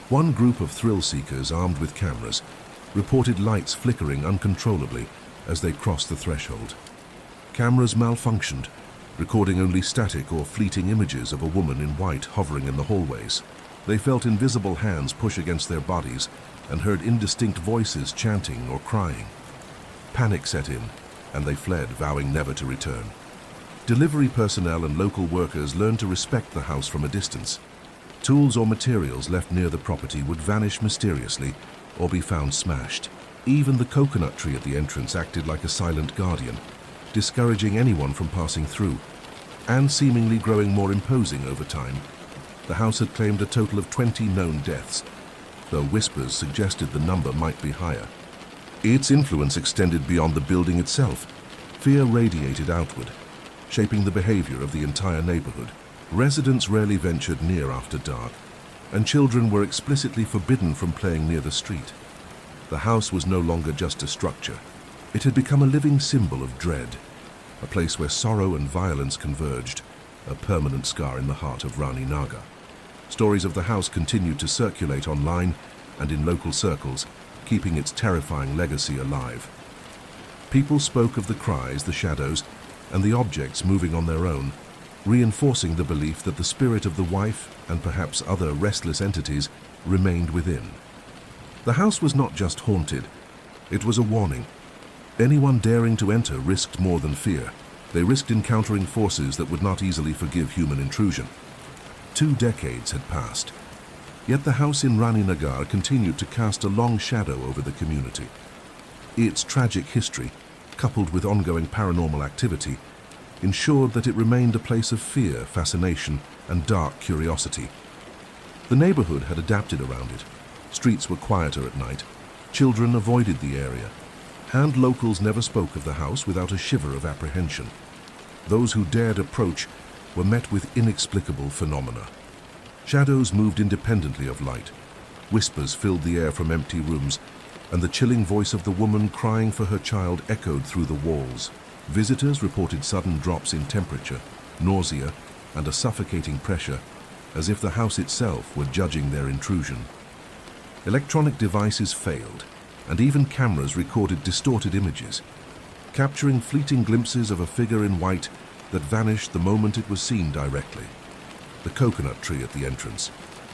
One group of thrill-seekers armed with cameras reported lights flickering uncontrollably as they crossed the threshold. Cameras malfunctioned, recording only static or fleeting images of a woman in white hovering in the hallways. They felt invisible hands push against their bodies and heard indistinct voices chanting or crying. Panic set in, and they fled, vowing never to return. Delivery personnel and local workers learned to respect the house from a distance. Tools or materials left near the property would vanish mysteriously or be found smashed. Even the coconut tree at the entrance acted like a silent guardian, discouraging anyone from passing through, and seemingly growing more imposing over time. The house had claimed a total of 20 known deaths, though whispers suggested the number might be higher. Its influence extended beyond the building itself. Fear radiated outward, shaping the behavior of the entire neighborhood. Residents rarely ventured near after dark, and children were explicitly forbidden from playing near the street. The house was no longer just a structure. It had become a living symbol of dread, a place where sorrow and violence converged, a permanent scar in the heart of Raninagar. Stories of the house continued to circulate online and in local circles, keeping its terrifying legacy alive. People spoke of the cries, the shadows, and the objects moving on their own, reinforcing the belief that the spirit of the wife and perhaps other restless entities remained within. The house was not just haunted, it was a warning. Anyone daring to enter risked more than fear. They risked encountering forces that would not easily forgive human intrusion. 2 decades had passed, yet the house in Raninagar continued to cast a long shadow over the community. Its tragic history, coupled with ongoing paranormal activity, ensured that it remained a place of fear, fascination, and dark curiosity. The neighborhood had adapted around it. Streets were quieter at night, children avoided the area, and locals never spoke of the house without a shiver of apprehension. Those who dared approach were met with inexplicable phenomena. Shadows moved independently of light, whispers filled the air from empty rooms, and the chilling voice of the woman crying for her child echoed through the walls. Visitors reported sudden drops in temperature, nausea, and a suffocating pressure, as if the house itself were judging their intrusion. Electronic devices failed, and even cameras recorded distorted images, capturing fleeting glimpses of a figure in white that vanished the moment it was seen directly. The coconut tree at the entrance,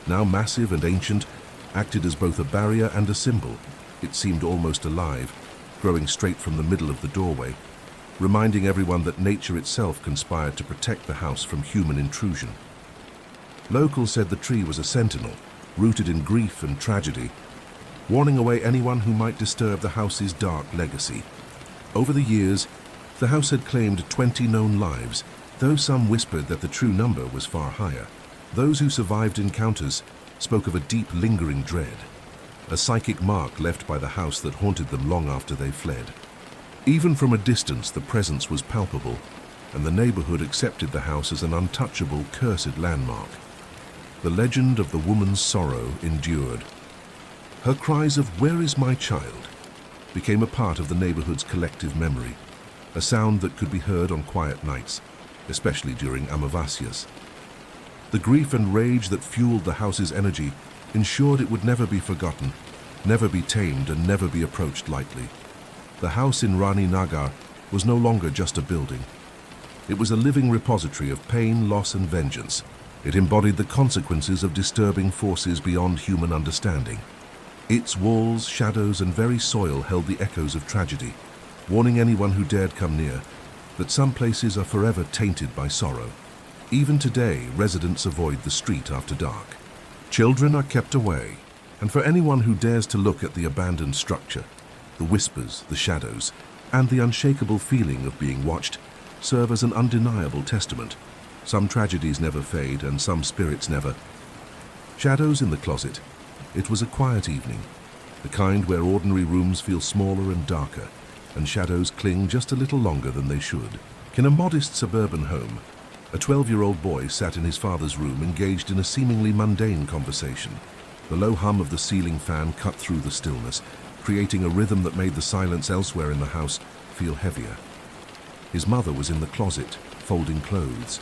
now massive and ancient, acted as both a barrier and a symbol. It seemed almost alive, growing straight from the middle of the doorway, reminding everyone that nature itself conspired to protect the house from human intrusion. Locals said the tree was a sentinel, rooted in grief and tragedy, warning away anyone who might disturb the house's dark legacy. Over the years, the house had claimed 20 known lives, though some whispered that the true number was far higher. Those who survived encounters spoke of a deep, lingering dread, a psychic mark left by the house that haunted them long after they fled. Even from a distance, the presence was palpable, and the neighborhood accepted the house as an untouchable, cursed landmark. The legend of the woman's sorrow endured, Her cries of "Where is my child?" became a part of the neighborhood's collective memory, a sound that could be heard on quiet nights, especially during Amavasias. The grief and rage that fueled the house's energy ensured it would never be forgotten, never be tamed, and never be approached lightly. The house in Rani Nagar was no longer just a building. It was a living repository of pain, loss, and vengeance. It embodied the consequences of disturbing forces beyond human understanding. Its walls, shadows, and very soil held the echoes of tragedy, warning anyone who dared come near that some places are forever tainted by sorrow. Even today, residents avoid the street after dark. Children are kept away, and for anyone who dares to look at the abandoned structure, the whispers, the shadows, and the unshakable feeling of being watched serve as an undeniable testament. Some tragedies never fade, and some spirits never. Shadows in the closet. It was a quiet evening, the kind where ordinary rooms feel smaller and darker, and shadows cling just a little longer than they should. In a modest suburban home, a 12-year-old boy sat in his father's room engaged in a seemingly mundane conversation. The low hum of the ceiling fan cut through the stillness, creating a rhythm that made the silence elsewhere in the house feel heavier. His mother was in the closet, folding clothes.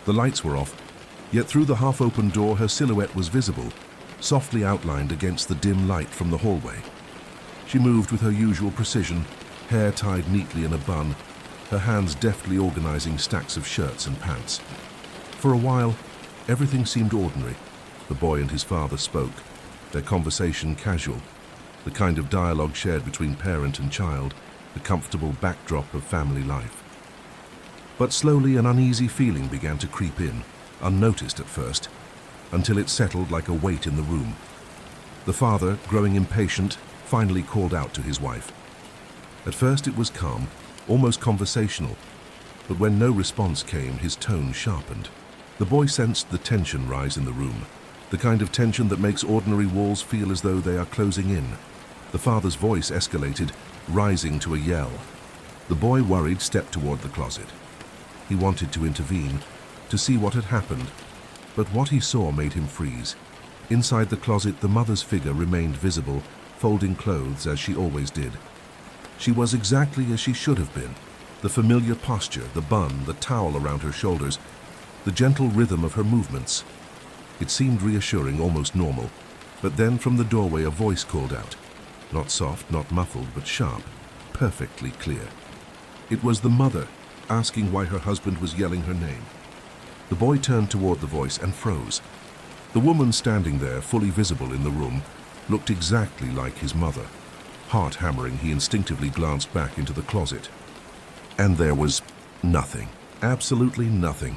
The lights were off, yet through the half-open door her silhouette was visible, softly outlined against the dim light from the hallway. She moved with her usual precision, hair tied neatly in a bun, her hands deftly organizing stacks of shirts and pants. For a while, everything seemed ordinary. The boy and his father spoke, their conversation casual, the kind of dialogue shared between parent and child, the comfortable backdrop of family life. But slowly an uneasy feeling began to creep in, unnoticed at first, until it settled like a weight in the room. The father, growing impatient, finally called out to his wife. At first it was calm, almost conversational, but when no response came, his tone sharpened. The boy sensed the tension rise in the room, the kind of tension that makes ordinary walls feel as though they are closing in. The father's voice escalated, rising to a yell. The boy, worried, stepped toward the closet. He wanted to intervene, to see what had happened, but what he saw made him freeze. Inside the closet, the mother's figure remained visible, folding clothes as she always did. She was exactly as she should have been. The familiar posture, the bun, the towel around her shoulders, the gentle rhythm of her movements. It seemed reassuring, almost normal, but then from the doorway a voice called out. Not soft, not muffled, but sharp, perfectly clear. It was the mother, asking why her husband was yelling her name. The boy turned toward the voice and froze. The woman standing there, fully visible in the room, looked exactly like his mother. Heart hammering, he instinctively glanced back into the closet. And there was nothing, absolutely nothing.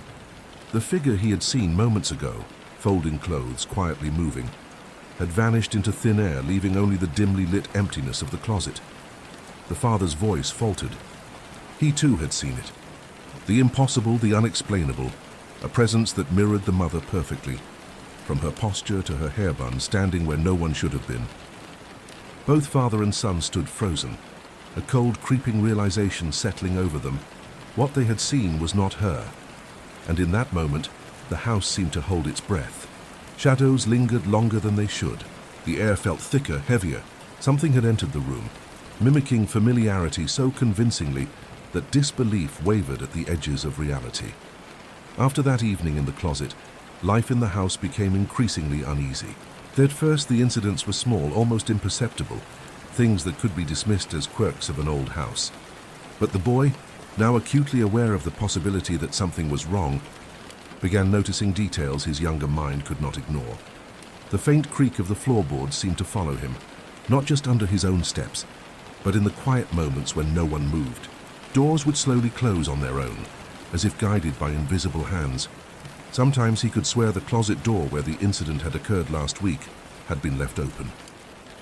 The figure he had seen moments ago, folding clothes, quietly moving, had vanished into thin air, leaving only the dimly lit emptiness of the closet. The father's voice faltered. He too had seen it. The impossible, the unexplainable, a presence that mirrored the mother perfectly, from her posture to her hair bun, standing where no one should have been. Both father and son stood frozen, a cold, creeping realization settling over them. What they had seen was not her, and in that moment, the house seemed to hold its breath. Shadows lingered longer than they should. The air felt thicker, heavier. Something had entered the room, mimicking familiarity so convincingly that disbelief wavered at the edges of reality. After that evening in the closet, life in the house became increasingly uneasy. At first, the incidents were small, almost imperceptible, things that could be dismissed as quirks of an old house. But the boy, now acutely aware of the possibility that something was wrong, began noticing details his younger mind could not ignore. The faint creak of the floorboards seemed to follow him, not just under his own steps, but in the quiet moments when no one moved. Doors would slowly close on their own, as if guided by invisible hands. Sometimes he could swear the closet door where the incident had occurred last week had been left open,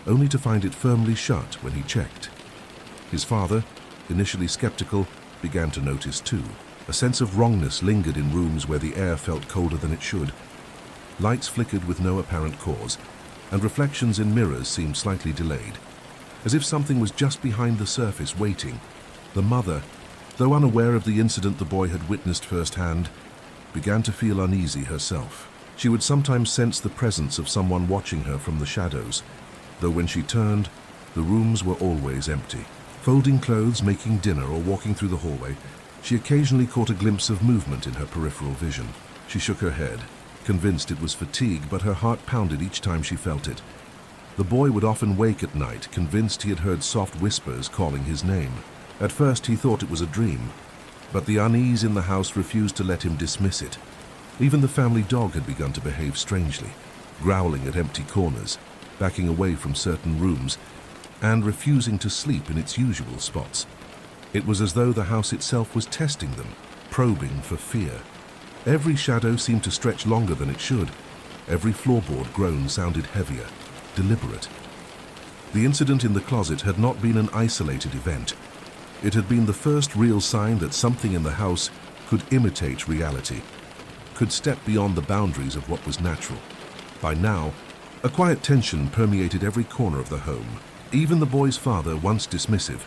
only to find it firmly shut when he checked. His father, initially skeptical, began to notice too. A sense of wrongness lingered in rooms where the air felt colder than it should. Lights flickered with no apparent cause, and reflections in mirrors seemed slightly delayed, as if something was just behind the surface waiting. The mother, though unaware of the incident the boy had witnessed firsthand, began to feel uneasy herself. She would sometimes sense the presence of someone watching her from the shadows, though when she turned, the rooms were always empty. Folding clothes, making dinner, or walking through the hallway, she occasionally caught a glimpse of movement in her peripheral vision. She shook her head, convinced it was fatigue, but her heart pounded each time she felt it. The boy would often wake at night, convinced he had heard soft whispers calling his name. At first he thought it was a dream, but the unease in the house refused to let him dismiss it. Even the family dog had begun to behave strangely, growling at empty corners, backing away from certain rooms, and refusing to sleep in its usual spots. It was as though the house itself was testing them, probing for fear. Every shadow seemed to stretch longer than it should. Every floorboard groan sounded heavier, deliberate. The incident in the closet had not been an isolated event. It had been the first real sign that something in the house could imitate reality, could step beyond the boundaries of what was natural. By now, a quiet tension permeated every corner of the home. Even the boy's father, once dismissive,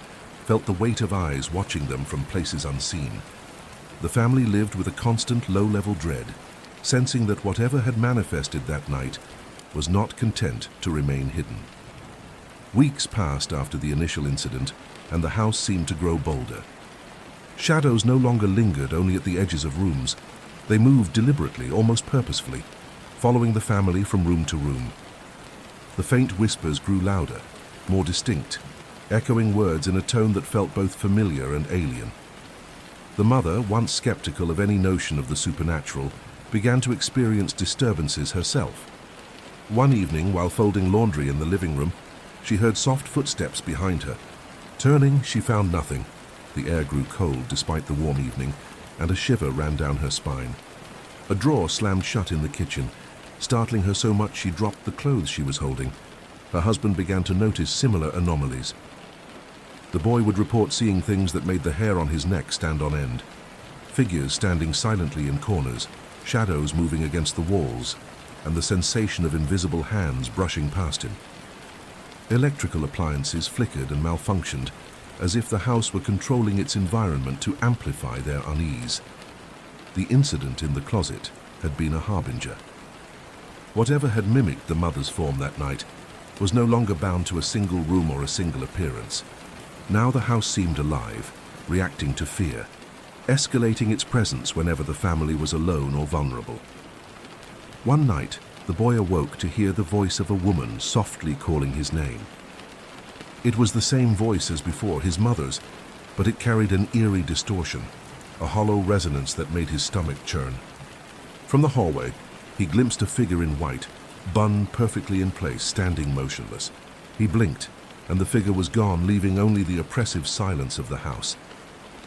felt the weight of eyes watching them from places unseen. The family lived with a constant low-level dread, sensing that whatever had manifested that night was not content to remain hidden. Weeks passed after the initial incident, and the house seemed to grow bolder. Shadows no longer lingered only at the edges of rooms. They moved deliberately, almost purposefully, following the family from room to room. The faint whispers grew louder, more distinct, echoing words in a tone that felt both familiar and alien. The mother, once skeptical of any notion of the supernatural, began to experience disturbances herself. One evening, while folding laundry in the living room, she heard soft footsteps behind her. Turning, she found nothing. The air grew cold despite the warm evening, and a shiver ran down her spine. A drawer slammed shut in the kitchen, startling her so much she dropped the clothes she was holding. Her husband began to notice similar anomalies. The boy would report seeing things that made the hair on his neck stand on end. Figures standing silently in corners, shadows moving against the walls, and the sensation of invisible hands brushing past him. Electrical appliances flickered and malfunctioned, as if the house were controlling its environment to amplify their unease. The incident in the closet had been a harbinger. Whatever had mimicked the mother's form that night was no longer bound to a single room or a single appearance. Now the house seemed alive, reacting to fear, escalating its presence whenever the family was alone or vulnerable. One night, the boy awoke to hear the voice of a woman softly calling his name. It was the same voice as before, his mother's, but it carried an eerie distortion, a hollow resonance that made his stomach churn. From the hallway, he glimpsed a figure in white, bun perfectly in place, standing motionless. He blinked, and the figure was gone, leaving only the oppressive silence of the house.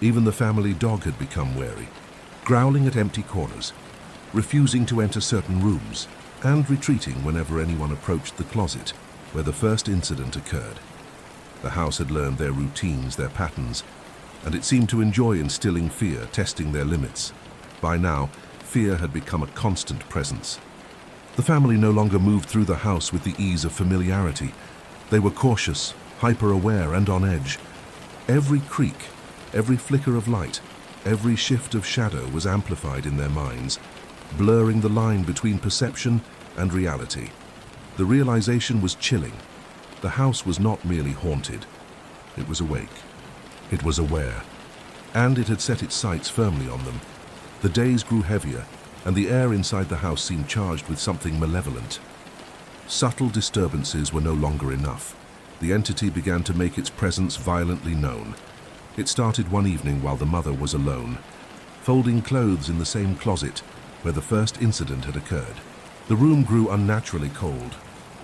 Even the family dog had become wary, growling at empty corners, refusing to enter certain rooms, and retreating whenever anyone approached the closet where the first incident occurred. The house had learned their routines, their patterns, and it seemed to enjoy instilling fear, testing their limits. By now, fear had become a constant presence. The family no longer moved through the house with the ease of familiarity. They were cautious, hyper-aware, and on edge. Every creak, every flicker of light, every shift of shadow was amplified in their minds, blurring the line between perception and reality. The realization was chilling. The house was not merely haunted. It was awake. It was aware. And it had set its sights firmly on them. The days grew heavier, and the air inside the house seemed charged with something malevolent. Subtle disturbances were no longer enough. The entity began to make its presence violently known. It started one evening while the mother was alone, folding clothes in the same closet where the first incident had occurred. The room grew unnaturally cold,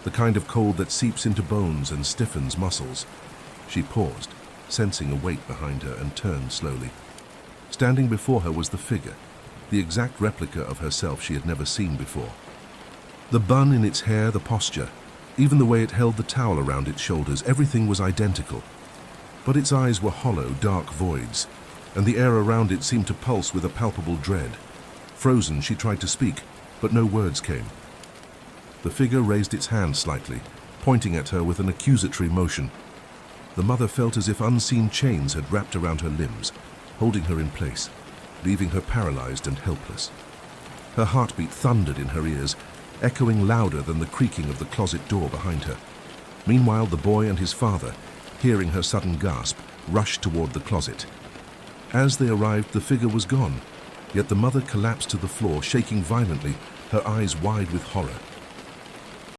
the kind of cold that seeps into bones and stiffens muscles. She paused, sensing a weight behind her, and turned slowly. Standing before her was the figure, the exact replica of herself she had never seen before. The bun in its hair, the posture, even the way it held the towel around its shoulders, everything was identical. But its eyes were hollow, dark voids, and the air around it seemed to pulse with a palpable dread. Frozen, she tried to speak, but no words came. The figure raised its hand slightly, pointing at her with an accusatory motion. The mother felt as if unseen chains had wrapped around her limbs, holding her in place, leaving her paralyzed and helpless. Her heartbeat thundered in her ears, echoing louder than the creaking of the closet door behind her. Meanwhile, the boy and his father, hearing her sudden gasp, rushed toward the closet. As they arrived, the figure was gone, yet the mother collapsed to the floor, shaking violently, her eyes wide with horror.